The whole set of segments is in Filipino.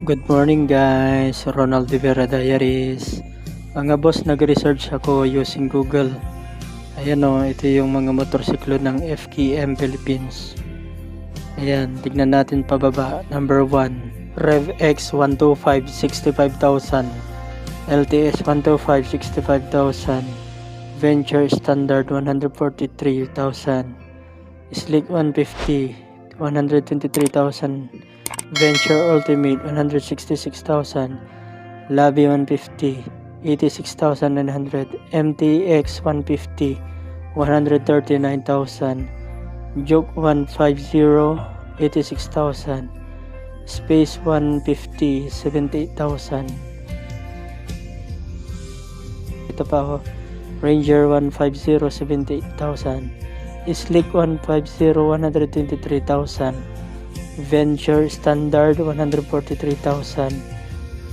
Good morning guys, Ronald Rivera Diaries. Mga boss, nag-research ako using Google. Ayan o, ito yung mga motorsiklo ng FKM Philippines. Ayan, tignan natin pababa. Number 1, Rev X 125, 65,000. LTS 125, 65,000. Venture Standard 143,000. Slick 150, 123,000. Venture Ultimate 166,000, Labi 150, 86,900, MTX 150, 139,000, Joke 150, 86,000, Space 150, 78,000. Ito pa ako, Ranger 150, 78,000, Slick 150, 123,000. Venture Standard 143,000,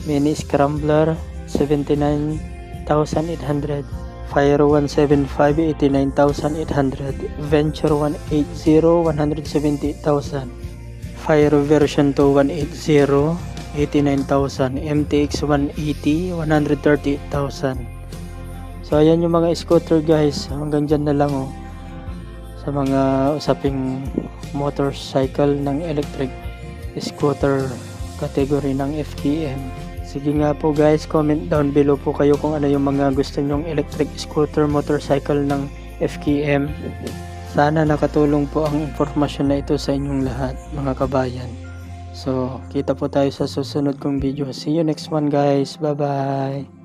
Mini Scrambler 79,800, Fire 175 89,800, Venture 180 178,000, Fire version 2 180 89,000, MTX 180 138,000. So ayan yung mga scooter guys, hanggang dyan na lang sa mga usaping motorcycle ng electric scooter category ng FKM. Sige nga po guys, comment down below po kayo kung ano yung mga gusto nyong electric scooter motorcycle ng FKM. Sana nakatulong po ang impormasyon na ito sa inyong lahat mga kabayan. So kita po tayo sa susunod kong video. See you next one guys, bye bye.